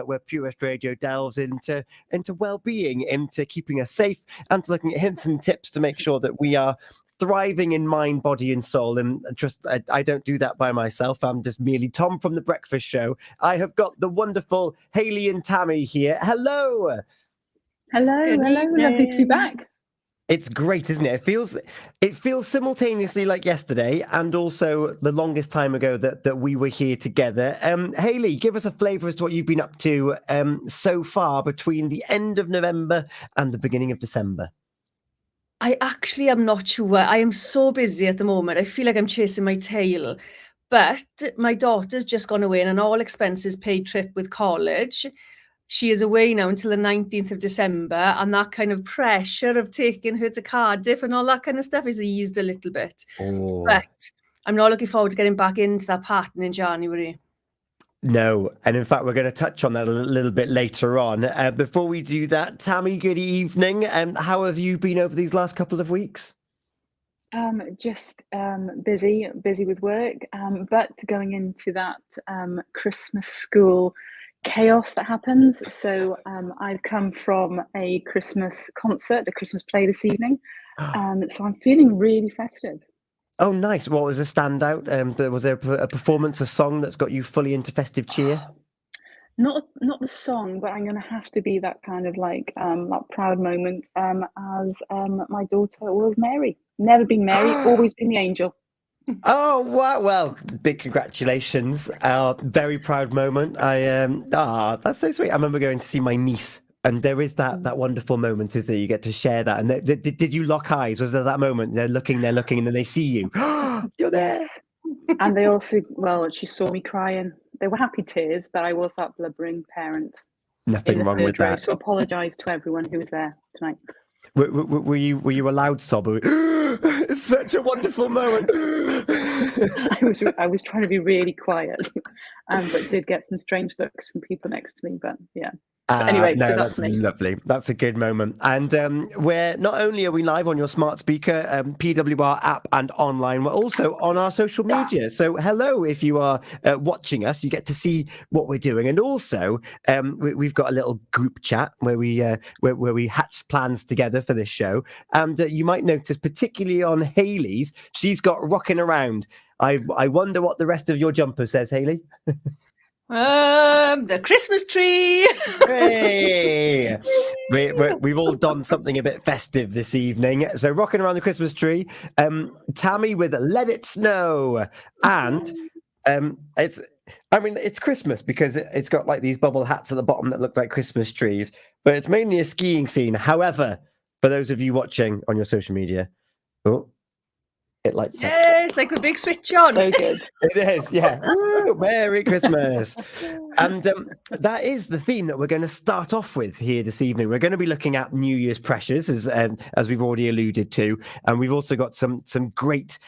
where Pure West Radio delves into well-being, into keeping us safe, and to looking at hints and tips to make sure that we are thriving in mind, body, and soul. And just, I don't do that by myself. I'm just merely Tom from The Breakfast Show. I have got the wonderful Hayley and Tammy here. Hello. Hello. Lovely to be back. It's great, isn't it? It feels simultaneously like yesterday and also the longest time ago that we were here together. Hayley, give us a flavour as to what you've been up to so far between the end of November and the beginning of December. I actually am not sure. I am so busy at the moment. I feel like I'm chasing my tail. But my daughter's just gone away on an all expenses paid trip with college. She is away now until the 19th of December, and that kind of pressure of taking her to Cardiff and all that kind of stuff is eased a little bit. Oh. But I'm not looking forward to getting back into that pattern in January. No, and in fact, we're going to touch on that a little bit later on. Before we do that, Tammy, good evening. How have you been over these last couple of weeks? Just busy with work, but going into that Christmas school chaos that happens. So I've come from a Christmas concert, a Christmas play this evening. So I'm feeling really festive. Oh, nice. What was a standout? Was there a performance, a song that's got you fully into festive cheer? Not the song, but I'm going to have to be that kind of like that proud moment as my daughter was Mary. Never been Mary, always been the angel. Oh, wow. Well, big congratulations. Very proud moment. That's so sweet. I remember going to see my niece. And there is that wonderful moment, is there? You get to share that. And did you lock eyes? Was there that moment? They're looking, and then they see you. You're there. Yes. And they also, she saw me crying. They were happy tears, but I was that blubbering parent. Nothing wrong with that. So apologise to everyone who was there tonight. Were you a loud sobber? It's such a wonderful moment. I was trying to be really quiet, but did get some strange looks from people next to me. But yeah. Anyway, so that's me. Lovely. That's a good moment. And we're not only are we live on your smart speaker, PWR app and online, we're also on our social media. So hello, if you are watching us, you get to see what we're doing. And also, we've got a little group chat where we hatch plans together for this show. And you might notice, particularly on Hayley's, she's got rocking around. I wonder what the rest of your jumper says, Hayley. The Christmas tree. Hey! We've all done something a bit festive this evening. So rocking around the Christmas tree. Tammy with Let It Snow. And it's Christmas because it's got like these bubble hats at the bottom that look like Christmas trees, but it's mainly a skiing scene. However, for those of you watching on your social media, it lights up. It's like the big switch on. So good. It is, yeah. Woo, Merry Christmas. And that is the theme that we're going to start off with here this evening. We're going to be looking at New Year's pressures, as we've already alluded to. And we've also got some great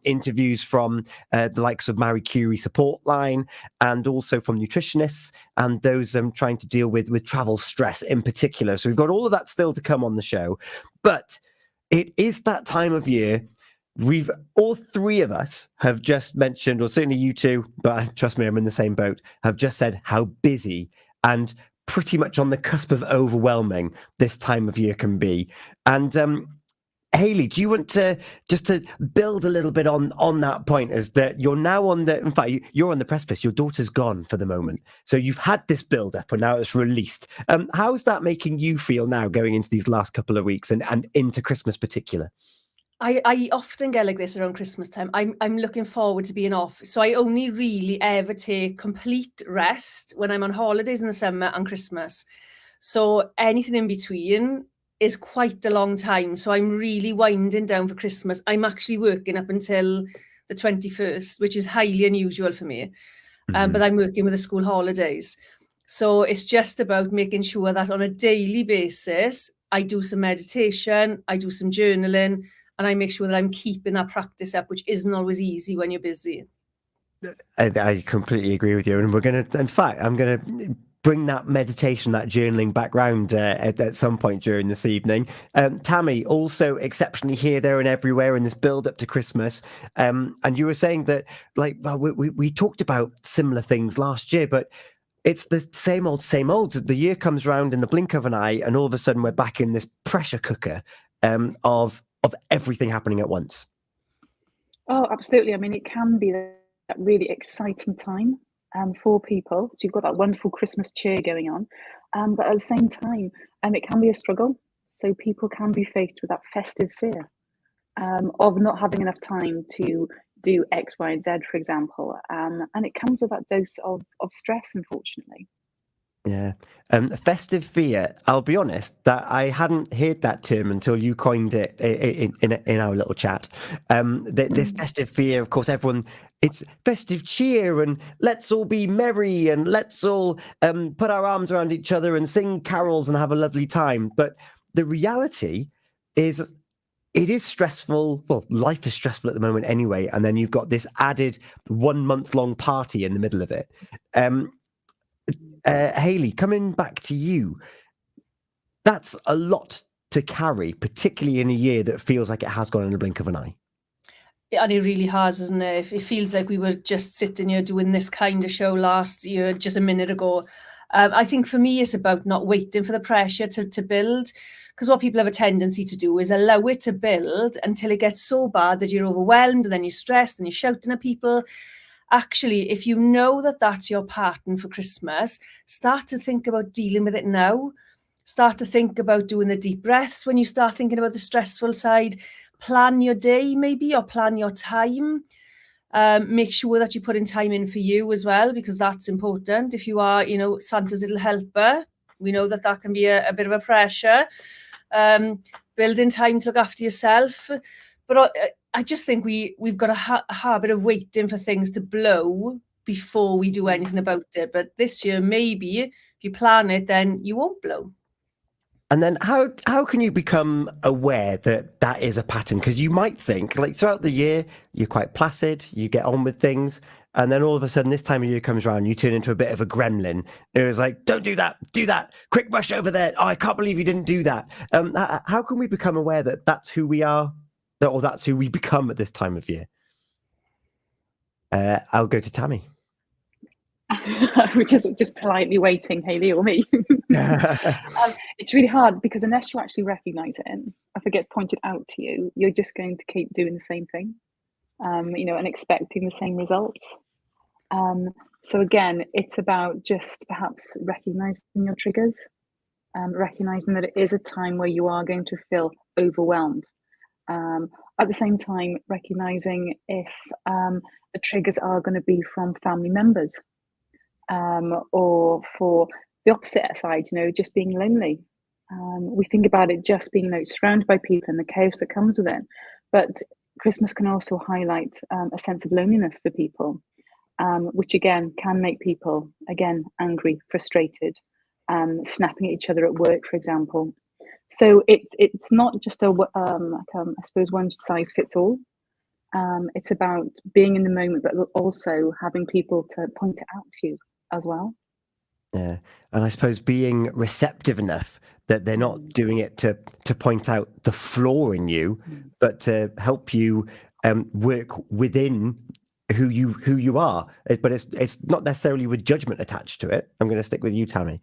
interviews from the likes of Marie Curie support line and also from nutritionists and those trying to deal with travel stress in particular. So we've got all of that still to come on the show. But it is that time of year. All three of us have just mentioned, or certainly you two, but trust me, I'm in the same boat, have just said how busy and pretty much on the cusp of overwhelming this time of year can be. And Hayley, do you want to just to build a little bit on that point, as that you're now in fact, you're on the precipice, your daughter's gone for the moment. So you've had this build up and now it's released. How's that making you feel now going into these last couple of weeks and into Christmas particular? I often get like this around Christmas time. I'm looking forward to being off. So I only really ever take complete rest when I'm on holidays in the summer and Christmas. So anything in between is quite a long time. So I'm really winding down for Christmas. I'm actually working up until the 21st, which is highly unusual for me. But I'm working with the school holidays. So it's just about making sure that on a daily basis, I do some meditation, I do some journaling, and I make sure that I'm keeping that practice up, which isn't always easy when you're busy. I completely agree with you. And I'm going to bring that meditation, that journaling back round at some point during this evening. Tammy, also exceptionally here, there and everywhere in this build up to Christmas. And you were saying that, like, we talked about similar things last year, but it's the same old, same old. The year comes round in the blink of an eye, and all of a sudden we're back in this pressure cooker of everything happening at once. Oh, absolutely. I mean, it can be that really exciting time for people. So you've got that wonderful Christmas cheer going on, but at the same time, it can be a struggle. So people can be faced with that festive fear of not having enough time to do X, Y, and Z, for example. And it comes with that dose of stress, unfortunately. Yeah. Festive fear, I'll be honest, that I hadn't heard that term until you coined it in our little chat. This festive fear, of course, it's festive cheer and let's all be merry and let's all put our arms around each other and sing carols and have a lovely time. But the reality is it is stressful. Well, life is stressful at the moment anyway. And then you've got this added 1 month long party in the middle of it. Hayley, coming back to you, that's a lot to carry, particularly in a year that feels like it has gone in the blink of an eye. And it really has, isn't it? It feels like we were just sitting here doing this kind of show last year, just a minute ago. I think for me, it's about not waiting for the pressure to build, because what people have a tendency to do is allow it to build until it gets so bad that you're overwhelmed and then you're stressed and you're shouting at people. Actually, if you know that that's your pattern for Christmas, start to think about dealing with it now. Start to think about doing the deep breaths when you start thinking about the stressful side. Plan your day maybe, or plan your time. Make sure that you put in time in for you as well, because that's important. If you are, Santa's little helper, we know that can be a bit of a pressure. Building time to look after yourself. But I just think we've got a habit of waiting for things to blow before we do anything about it. But this year, maybe if you plan it, then you won't blow. And then how can you become aware that is a pattern? Because you might think, like, throughout the year, you're quite placid, you get on with things, and then all of a sudden this time of year comes around, you turn into a bit of a gremlin. It was like, don't do that, quick rush over there. Oh, I can't believe you didn't do that. How can we become aware that that's who we are, or that's who we become at this time of year? I'll go to Tammy. We're just politely waiting, Hayley or me. It's really hard because unless you actually recognise it, if it gets pointed out to you, you're just going to keep doing the same thing, and expecting the same results. So again, it's about just perhaps recognising your triggers, recognising that it is a time where you are going to feel overwhelmed. At the same time, recognising if the triggers are going to be from family members. Or for the opposite side, just being lonely. We think about it just being surrounded by people and the chaos that comes with it. But Christmas can also highlight a sense of loneliness for people, which again can make people angry, frustrated, snapping at each other at work, for example. So it's not just I suppose one size fits all. It's about being in the moment, but also having people to point it out to you as well. Yeah, and I suppose being receptive enough that they're not doing it to point out the flaw in you, but to help you work within who you are. But it's not necessarily with judgment attached to it. I'm going to stick with you, Tammy.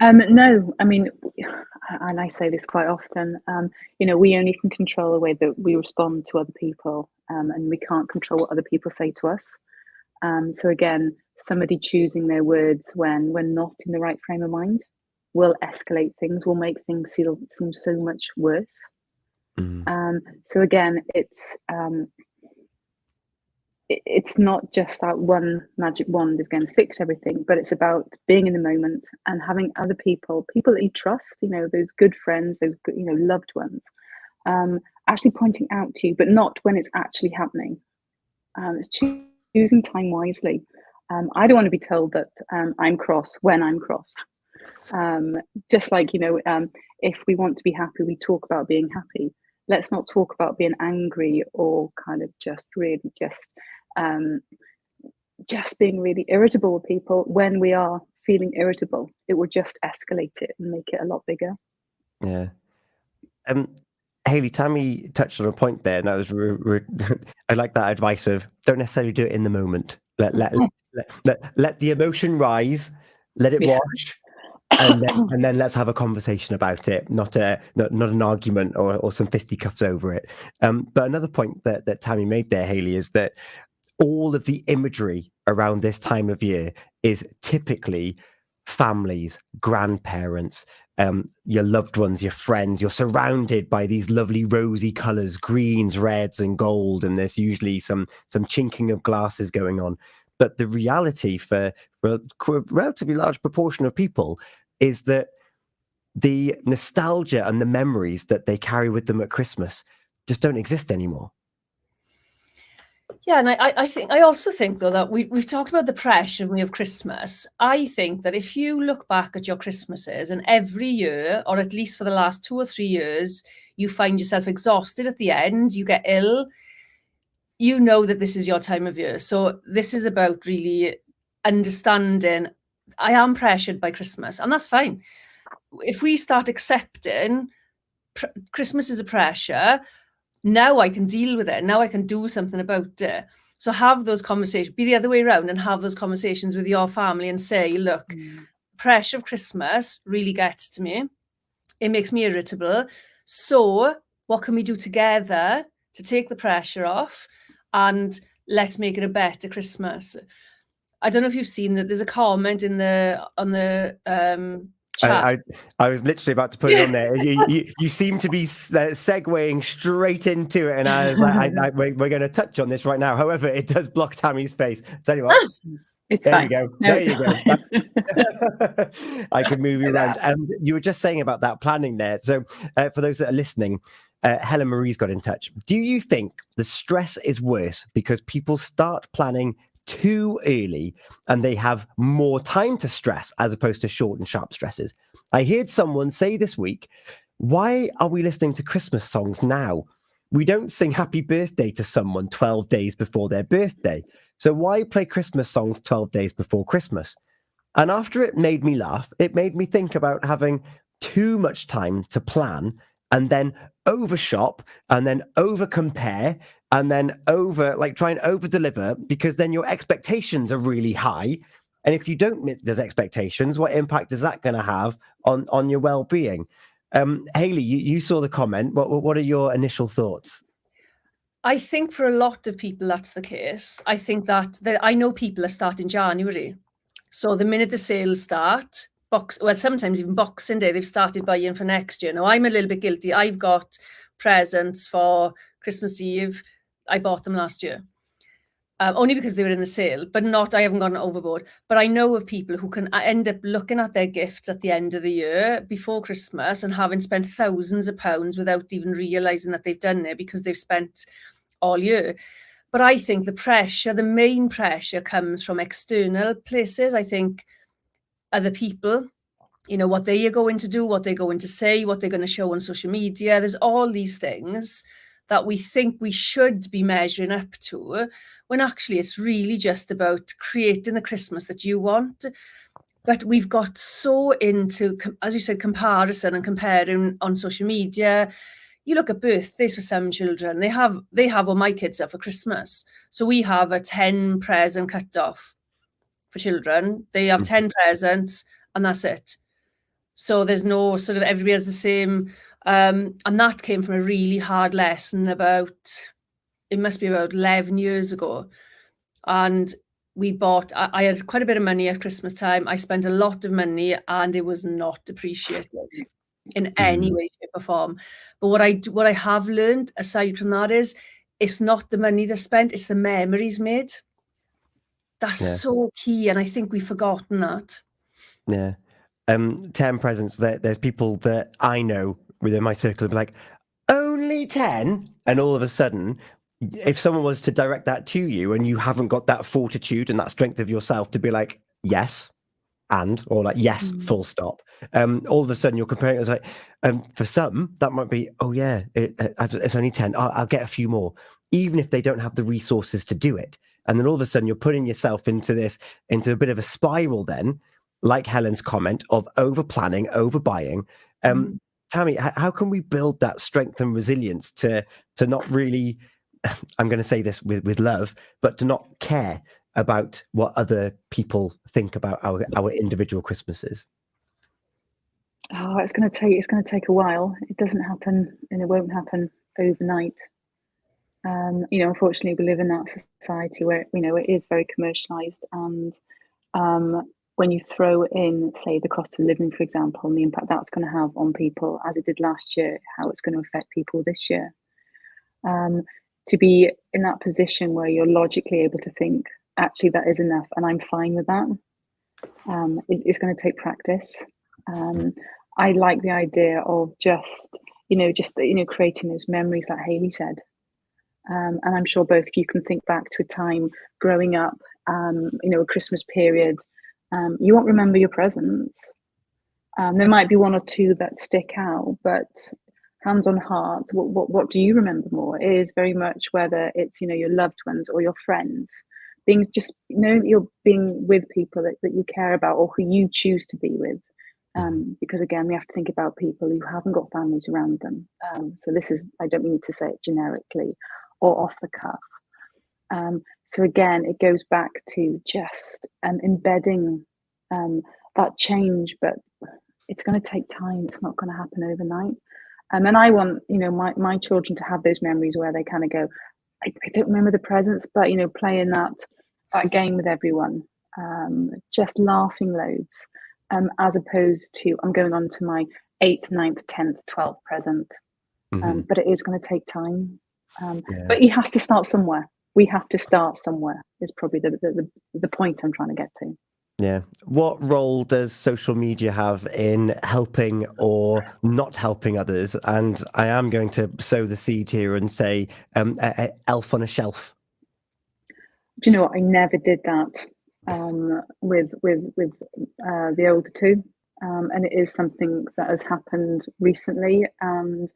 No, I mean, and I say this quite often, we only can control the way that we respond to other people, and we can't control what other people say to us. So again, somebody choosing their words when we're not in the right frame of mind will escalate things, will make things seem so much worse. So again, it's not just that one magic wand is going to fix everything, but it's about being in the moment and having other people that you trust, those good friends, those good, loved ones, actually pointing out to you, but not when it's actually happening. It's choosing time wisely. I don't want to be told that I'm cross when I'm cross. Just like, if we want to be happy, we talk about being happy. Let's not talk about being angry or kind of just being really irritable with people. When we are feeling irritable, it will just escalate it and make it a lot bigger. Yeah. Hayley, Tammy touched on a point there, and that was I like that advice of don't necessarily do it in the moment. Let let the emotion rise, let it wash, and then let's have a conversation about it, not an argument or some fisticuffs over it. But another point that Tammy made there, Hayley, is that all of the imagery around this time of year is typically families, grandparents, your loved ones, your friends. You're surrounded by these lovely rosy colours, greens, reds, and gold, and there's usually some chinking of glasses going on. But the reality for a relatively large proportion of people is that the nostalgia and the memories that they carry with them at Christmas just don't exist anymore. Yeah, and I also think though that we've talked about the pressure we have Christmas. I think that if you look back at your Christmases and every year, or at least for the last 2 or 3 years, you find yourself exhausted at the end, you get ill, you know that this is your time of year. So this is about really understanding I am pressured by Christmas, and that's fine. If we start accepting Christmas is a pressure, now I can deal with it. Now I can do something about it. So have those conversations, be the other way around and have those conversations with your family and say, look, pressure of Christmas really gets to me. It makes me irritable. So what can we do together to take the pressure off and let's make it a better Christmas? I don't know if you've seen that there's a comment on the chat. I was literally about to put it on there. You seem to be segueing straight into it, and I was like, we're going to touch on this right now. However, it does block Tammy's face. Tell you what, it's there fine. you go. No, there you go. I can move you around. And you were just saying about that planning there. So for those that are listening, Helen Marie's got in touch. Do you think the stress is worse because people start planning too early and they have more time to stress as opposed to short and sharp stresses? I heard someone say this week, why are we listening to Christmas songs now? We don't sing happy birthday to someone 12 days before their birthday. So why play Christmas songs 12 days before Christmas? And after it made me laugh, it made me think about having too much time to plan and then overshop and then over compare and then try and over deliver, because then your expectations are really high. And if you don't meet those expectations, what impact is that going to have on your well-being? Hayley, you saw the comment. What are your initial thoughts? I think for a lot of people that's the case. I think that I know people are starting January. So the minute the sales start, sometimes even Boxing Day, they've started buying for next year. Now, I'm a little bit guilty. I've got presents for Christmas Eve. I bought them last year. Only because they were in the sale, but I haven't gone overboard. But I know of people who can end up looking at their gifts at the end of the year before Christmas and having spent thousands of pounds without even realising that they've done it because they've spent all year. But I think the main pressure comes from external places. I think other people, what they are going to do, what they're going to say, what they're going to show on social media. There's all these things that we think we should be measuring up to, when actually it's really just about creating the Christmas that you want. But we've got so into, as you said, comparison and comparing on social media. You look at birthdays for some children, they have what my kids have for Christmas. So we have a 10 present cut off for children. They have 10 presents and that's it. So there's no sort of everybody has the same. And that came from a really hard lesson it must be about 11 years ago. And I had quite a bit of money at Christmas time. I spent a lot of money and it was not appreciated in any way, shape or form. But what I have learned aside from that is it's not the money they've spent, it's the memories made. That's so key. And I think we've forgotten that. Yeah. 10 presents. There's people that I know within my circle be like, only 10? And all of a sudden, if someone was to direct that to you and you haven't got that fortitude and that strength of yourself to be like, yes, or like, yes, full stop. All of a sudden you're comparing it. It's like, for some, that might be, oh yeah, it's only 10. I'll get a few more, even if they don't have the resources to do it. And then all of a sudden you're putting yourself into a bit of a spiral then, like Helen's comment of over planning, over buying. Tammy, how can we build that strength and resilience to not really, I'm going to say this with love, but to not care about what other people think about our individual Christmases? Oh, it's going to take a while. It doesn't happen, and it won't happen overnight. Unfortunately, we live in that society where it is very commercialized, and when you throw in, say, the cost of living, for example, and the impact that's going to have on people, as it did last year, how it's going to affect people this year. To be in that position where you're logically able to think, actually, that is enough, and I'm fine with that. It's going to take practice. I like the idea of just creating those memories that Hayley said. And I'm sure both of you can think back to a time growing up, a Christmas period. You won't remember your presents. There might be one or two that stick out, but hands on heart, what do you remember more? It is very much whether it's your loved ones or your friends, being just that you're being with people that you care about or who you choose to be with. Because again, we have to think about people who haven't got families around them. So I don't mean to say it generically or off the cuff. So again, it goes back to just embedding that change, but it's going to take time. It's not going to happen overnight. And I want, my children to have those memories where they kind of go, I don't remember the presents, but, playing that game with everyone, just laughing loads, as opposed to I'm going on to my 8th, 9th, 10th, 12th present. But it is going to take time. But he has to start somewhere. We have to start somewhere is probably the point I'm trying to get to. Yeah. What role does social media have in helping or not helping others? And I am going to sow the seed here and say elf on a shelf. Do you know what? I never did that with the older two. And it is something that has happened recently. And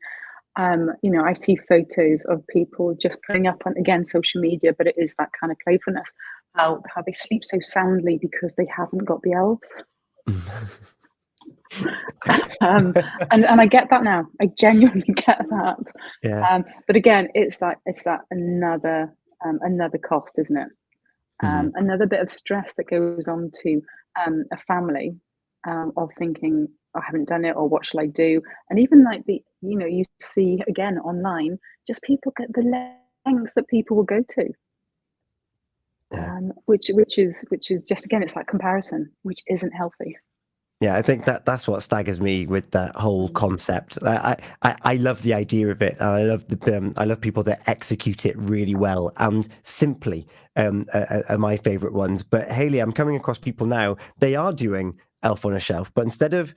I see photos of people just putting up on, again, social media, but it is that kind of playfulness, how they sleep so soundly because they haven't got the elves. And I get that now. I genuinely get that. Yeah. But again, it's that another cost, isn't it? Another bit of stress that goes on to a family of thinking, I haven't done it, or what shall I do? And even like you see again online, just people get the lengths that people will go to, which is just, again, it's that comparison, which isn't healthy. Yeah, I think that's what staggers me with that whole concept. I love the idea of it, and I love people that execute it really well. And Simply are my favourite ones. But Hayley, I'm coming across people now. They are doing Elf on a Shelf, but instead of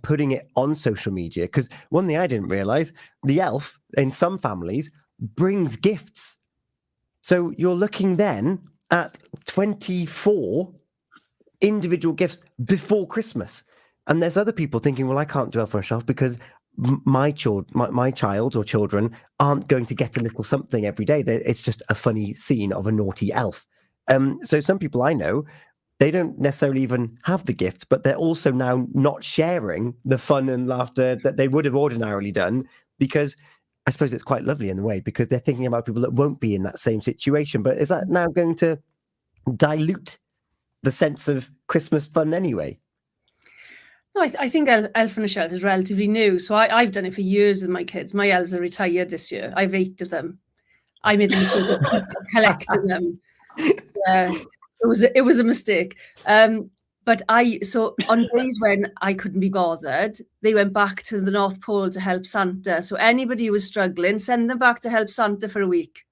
putting it on social media, because one thing I didn't realise, the elf in some families brings gifts. So you're looking then at 24 individual gifts before Christmas, and there's other people thinking, well, I can't do Elf on a Shelf because my child or children aren't going to get a little something every day. It's just a funny scene of a naughty elf. So some people I know, they don't necessarily even have the gift, but they're also now not sharing the fun and laughter that they would have ordinarily done, because I suppose it's quite lovely in a way, because they're thinking about people that won't be in that same situation. But is that now going to dilute the sense of Christmas fun anyway? No, I think Elf on a Shelf is relatively new. So I've done it for years with my kids. My elves are retired this year. I've 8 of them. I made the mistake of collecting them. It was a mistake. But so on days when I couldn't be bothered, they went back to the North Pole to help Santa. So anybody who was struggling, send them back to help Santa for a week.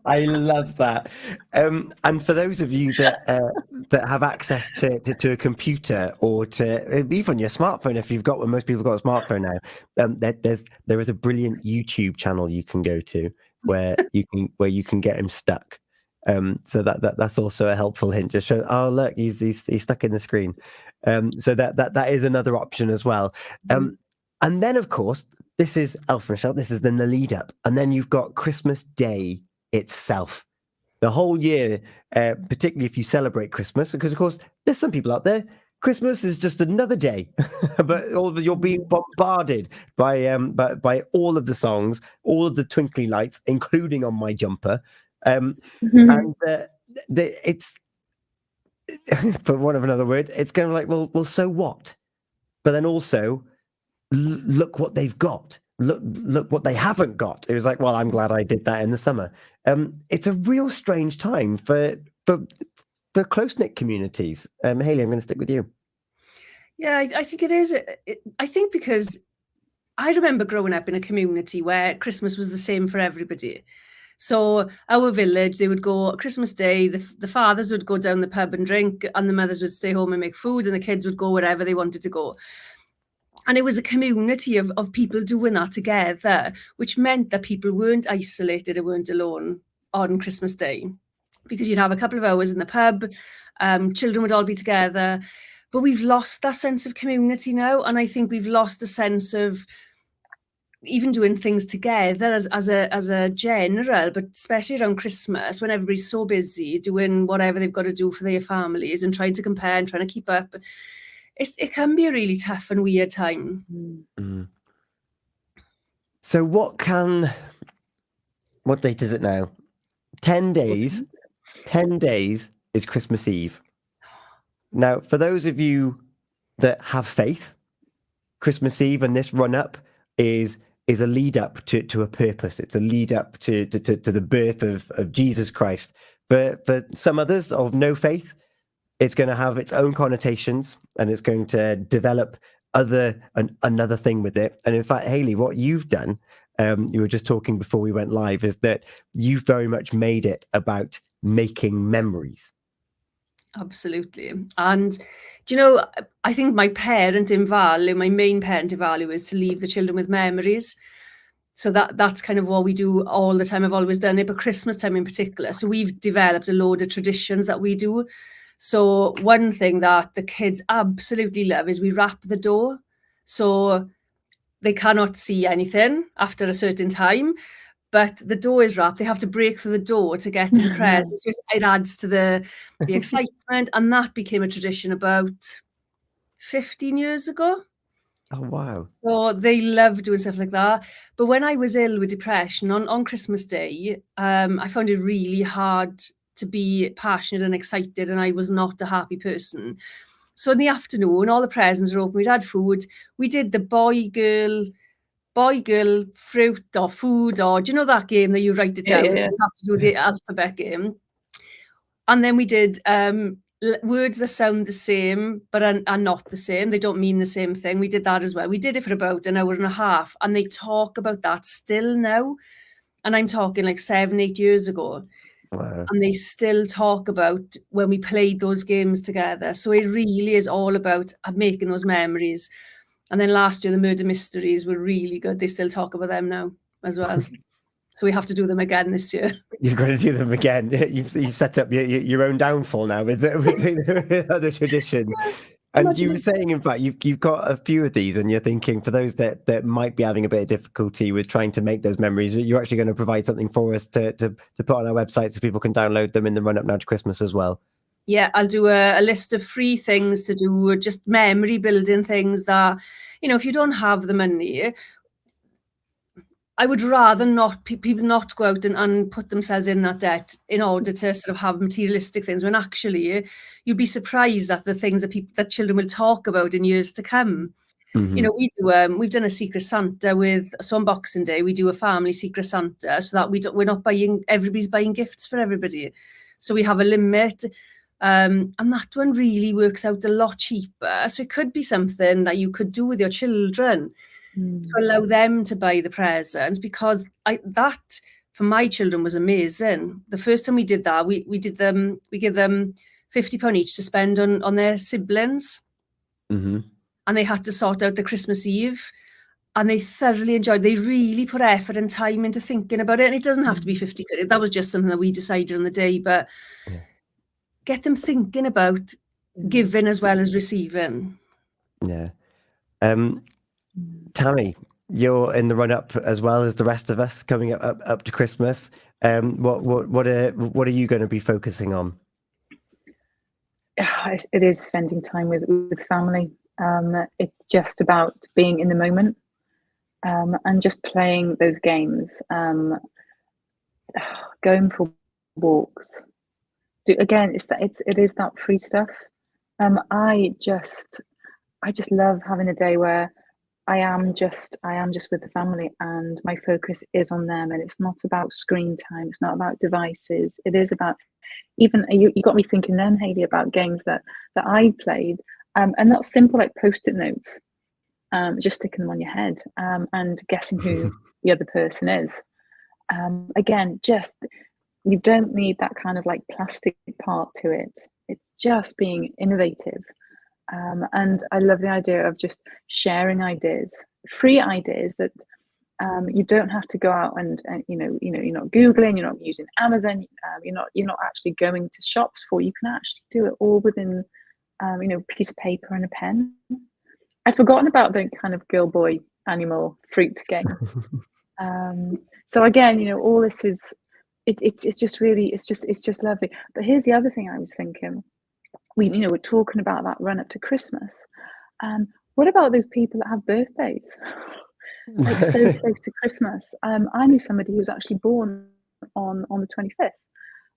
I love that. And for those of you that have access to a computer, or to even your smartphone, if you've got one, most people have got a smartphone now. There is a brilliant YouTube channel you can go to where you can get him stuck. So that's also a helpful hint. Just show, oh look, he's stuck in the screen. So that is another option as well. And then, of course, this is Elf on a Shelf. This is then the lead up. And then you've got Christmas Day itself. The whole year, particularly if you celebrate Christmas, because, of course, there's some people out there, Christmas is just another day. But you're being bombarded by all of the songs, all of the twinkly lights, including on my jumper. And it's, for want of another word, it's kind of like, well, so what? But then also, look what they've got. Look what they haven't got. It was like, well, I'm glad I did that in the summer. It's a real strange time for close-knit communities. Hayley, I'm going to stick with you. Yeah, I think it is. I think because I remember growing up in a community where Christmas was the same for everybody. So our village, they would go Christmas Day, the fathers would go down the pub and drink, and the mothers would stay home and make food, and the kids would go wherever they wanted to go. And it was a community of people doing that together, which meant that people weren't isolated and weren't alone on Christmas Day, because you'd have a couple of hours in the pub, children would all be together. But we've lost that sense of community now, and I think we've lost a sense of even doing things together as a general, but especially around Christmas when everybody's so busy doing whatever they've got to do for their families and trying to compare and trying to keep up. It can be a really tough and weird time. Mm. So what date is it now? 10 days. 10 days is Christmas Eve. Now, for those of you that have faith, Christmas Eve and this run up is a lead up to a purpose. It's a lead up to the birth of Jesus Christ. But for some others of no faith, it's going to have its own connotations and it's going to develop another thing with it. And in fact, Hayley, what you've done, you were just talking before we went live, is that you've very much made it about making memories. Absolutely. And, do you know, I think my main parent in value is to leave the children with memories. So that's kind of what we do all the time. I've always done it, but Christmas time in particular. So we've developed a load of traditions that we do. So one thing that the kids absolutely love is we wrap the door. So they cannot see anything after a certain time, but the door is wrapped. They have to break through the door to get to the presents. So it adds to the excitement. And that became a tradition about 15 years ago. Oh, wow. So they love doing stuff like that. But when I was ill with depression on Christmas Day, I found it really hard to be passionate and excited, and I was not a happy person. So in the afternoon, all the presents were open. We'd had food. We did the boy, girl, fruit or food, or do you know that game that you write it down? Yeah. You have to do the alphabet game. And then we did words that sound the same but are not the same. They don't mean the same thing. We did that as well. We did it for about an hour and a half, and they talk about that still now. And I'm talking like 7-8 years ago. Wow. And they still talk about when we played those games together. So it really is all about making those memories. And then last year, the murder mysteries were really good. They still talk about them now as well. So we have to do them again this year. You've got to do them again. You've set up your own downfall now with other traditions. And you were saying, in fact, you've got a few of these, and you're thinking for those that might be having a bit of difficulty with trying to make those memories, you're actually going to provide something for us to put on our website so people can download them in the run up now to Christmas as well. Yeah, I'll do a list of free things to do, just memory building things that, if you don't have the money, I would rather not people not go out and put themselves in that debt in order to sort of have materialistic things, when actually you'd be surprised at the things that children will talk about in years to come. Mm-hmm. We've done a Secret Santa on Boxing Day, we do a family Secret Santa so that we're not everybody's buying gifts for everybody. So we have a limit. And that one really works out a lot cheaper. So it could be something that you could do with your children to allow them to buy the presents, because that for my children was amazing. The first time we did that, we give them £50 each to spend on their siblings. Mm-hmm. And they had to sort out the Christmas Eve, and they thoroughly enjoyed. They really put effort and time into thinking about it. And it doesn't have to be 50 quid. That was just something that we decided on the day, but get them thinking about giving as well as receiving. Yeah. Tammy, you're in the run up as well as the rest of us coming up to Christmas. What are you going to be focusing on? It is spending time with family. It's just about being in the moment, and just playing those games. Going for walks. Again, it is that free stuff. I just love having a day where I am just with the family, and my focus is on them, and it's not about screen time, it's not about devices. It is about, even you got me thinking then, Hayley, about games that I played, and that's simple, like post-it notes, just sticking them on your head, and guessing who the other person is. Again, just, you don't need that kind of like plastic part to it. It's just being innovative. And I love the idea of just sharing ideas, free ideas that you don't have to go out and you're not Googling, you're not using Amazon, you're not actually going to shops for. You can actually do it all within a piece of paper and a pen. I'd forgotten about the kind of girl boy animal fruit game. So again, all this is it's just really it's just lovely. But here's the other thing I was thinking. We're talking about that run up to Christmas. What about those people that have birthdays? Like so close to Christmas. I knew somebody who was actually born on the 25th.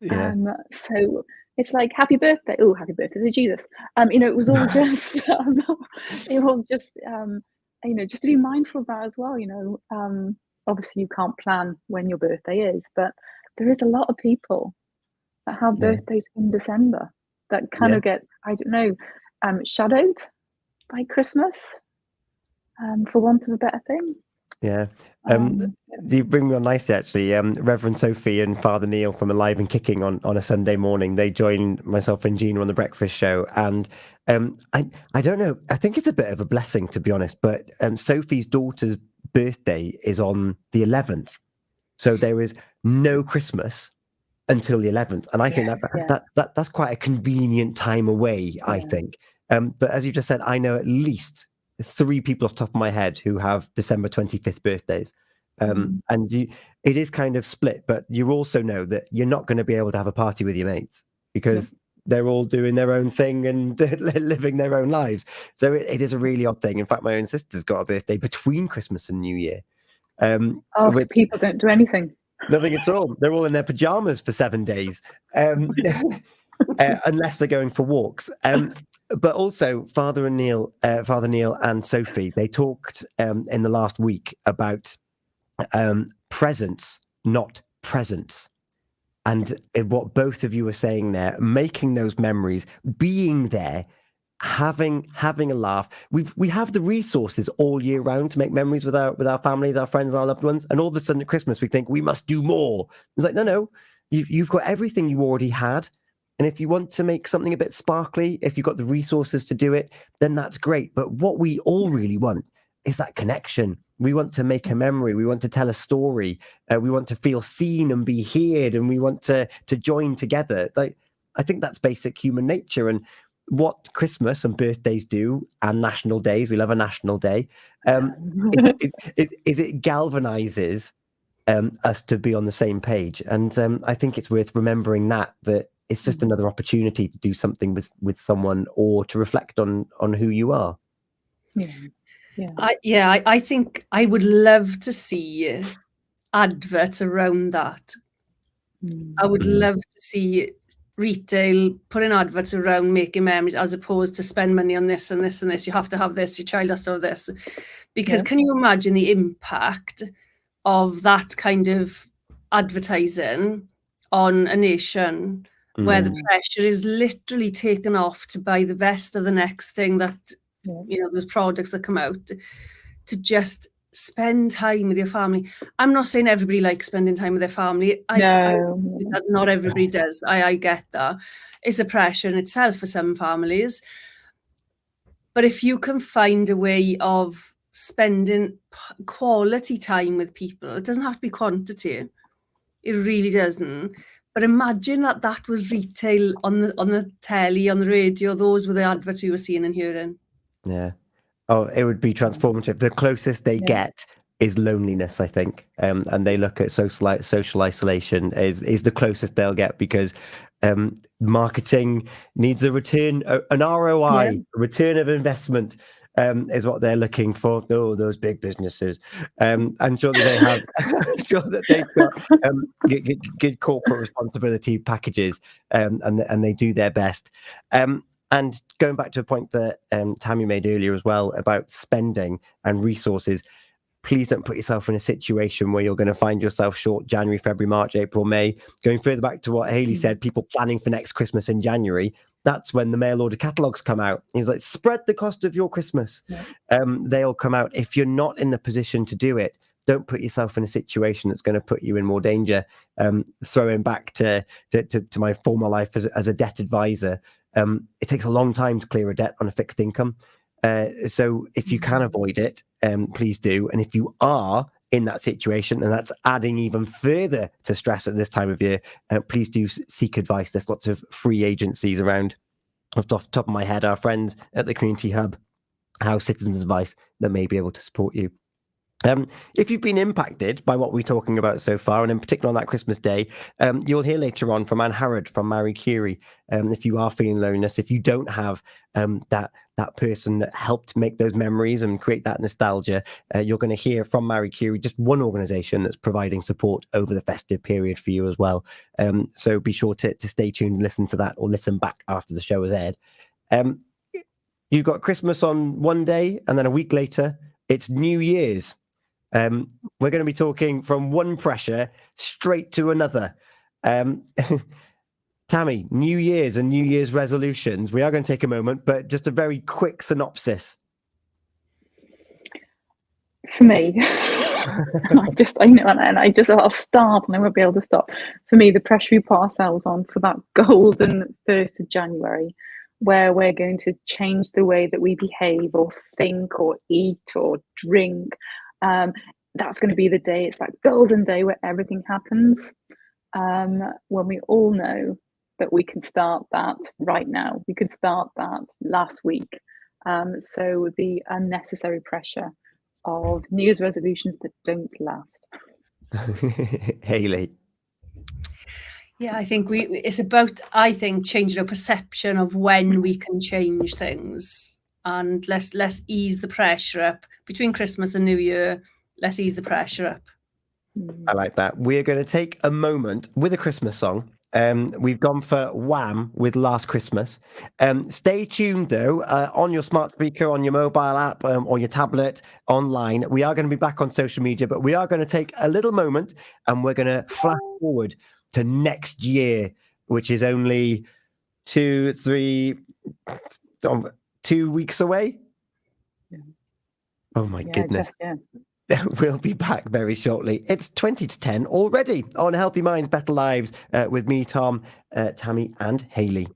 Yeah. So it's like, happy birthday. Oh, happy birthday to Jesus. It was all just it was just just to be mindful of that as well. Obviously you can't plan when your birthday is, but there is a lot of people that have birthdays in December that kind of gets, I don't know, shadowed by Christmas, for want of a better thing. Yeah. You bring me on nicely, actually. Reverend Sophie and Father Neil from Alive and Kicking on a Sunday morning, they joined myself and Gina on the breakfast show. And I don't know, I think it's a bit of a blessing, to be honest, but Sophie's daughter's birthday is on the 11th. So there is no Christmas until the 11th, and I think that's quite a convenient time away. I think, but as you just said, I know at least 3 people off the top of my head who have December 25th birthdays, and it is kind of split. But you also know that you're not going to be able to have a party with your mates because they're all doing their own thing and living their own lives. So it is a really odd thing. In fact, my own sister's got a birthday between Christmas and New Year. So people don't do anything. Nothing at all. They're all in their pajamas for 7 days, unless they're going for walks. But also, Father Neil and Sophie, they talked in the last week about presence, not presence. And what both of you were saying there, making those memories, being there, having a laugh. We have the resources all year round to make memories with our families, our friends, our loved ones, and all of a sudden at Christmas we think we must do more. It's like, no, you've got everything you already had, and if you want to make something a bit sparkly, if you've got the resources to do it, then that's great. But what we all really want is that connection. We want to make a memory, we want to tell a story, we want to feel seen and be heard, and we want to join together. Like, I think that's basic human nature. And what Christmas and birthdays do, and national days, we love a national day, is it galvanizes us to be on the same page. And I think it's worth remembering that it's just another opportunity to do something with someone, or to reflect on who you are. I think I would love to see adverts around that. I would love to see retail putting adverts around making memories, as opposed to spend money on this and this and this. You have to have this, your child has to have this. Because can you imagine the impact of that kind of advertising on a nation where the pressure is literally taken off to buy the best of the next thing that, those products that come out, to just spend time with your family. I'm not saying everybody likes spending time with their family. Not everybody does. I get that. It's a pressure in itself for some families. But if you can find a way of spending quality time with people, it doesn't have to be quantity. It really doesn't. But imagine that was retail on the telly, on the radio. Those were the adverts we were seeing and hearing. Yeah. Oh, it would be transformative. The closest they get is loneliness, I think. And they look at social isolation is the closest they'll get, because marketing needs a return, an ROI, a return of investment. is what they're looking for. Oh, those big businesses. I'm sure that they have. I'm sure that they've got good corporate responsibility packages, and they do their best. And going back to a point that Tammy made earlier as well about spending and resources, please don't put yourself in a situation where you're going to find yourself short January, February, March, April, May. Going further back to what Hayley said, people planning for next Christmas in January, that's when the mail order catalogs come out. He's like, spread the cost of your Christmas. Yeah. They'll come out. If you're not in the position to do it, don't put yourself in a situation that's going to put you in more danger. Throwing back to my former life as a debt advisor, it takes a long time to clear a debt on a fixed income. So if you can avoid it, please do. And if you are in that situation, and that's adding even further to stress at this time of year, please do seek advice. There's lots of free agencies around. Off the top of my head, our friends at the Community Hub, House Citizens Advice, that may be able to support you. If you've been impacted by what we're talking about so far, and in particular on that Christmas day, you'll hear later on from Anne Harrod from Marie Curie. If you are feeling loneliness, if you don't have that person that helped make those memories and create that nostalgia, you're going to hear from Marie Curie, just one organisation that's providing support over the festive period for you as well. So be sure to stay tuned and listen to that, or listen back after the show has aired. You've got Christmas on one day, and then a week later, it's New Year's. We're going to be talking from one pressure straight to another. Tammy, New Year's and New Year's resolutions. We are going to take a moment, but just a very quick synopsis. For me, I'll start and I won't be able to stop. For me, the pressure we put ourselves on for that golden 1st of January, where we're going to change the way that we behave or think or eat or drink. That's going to be the day. It's that golden day where everything happens. When we all know that we can start that right now. We could start that last week. So the unnecessary pressure of New Year's resolutions that don't last. Hayley. Yeah, I think it's about changing our perception of when we can change things, and let's ease the pressure up between Christmas and New Year. Let's ease the pressure up. I like that. We're going to take a moment with a Christmas song. We've gone for Wham with Last Christmas. Stay tuned though, on your smart speaker, on your mobile app, or your tablet, online. We are going to be back on social media, but we are going to take a little moment and we're going to flash forward to next year, which is only 2 weeks away. Yeah. Oh my goodness. Yeah. We'll be back very shortly. It's 20 to 10 already on Healthy Minds, Better Lives, with me, Tom, Tammy and Hayley.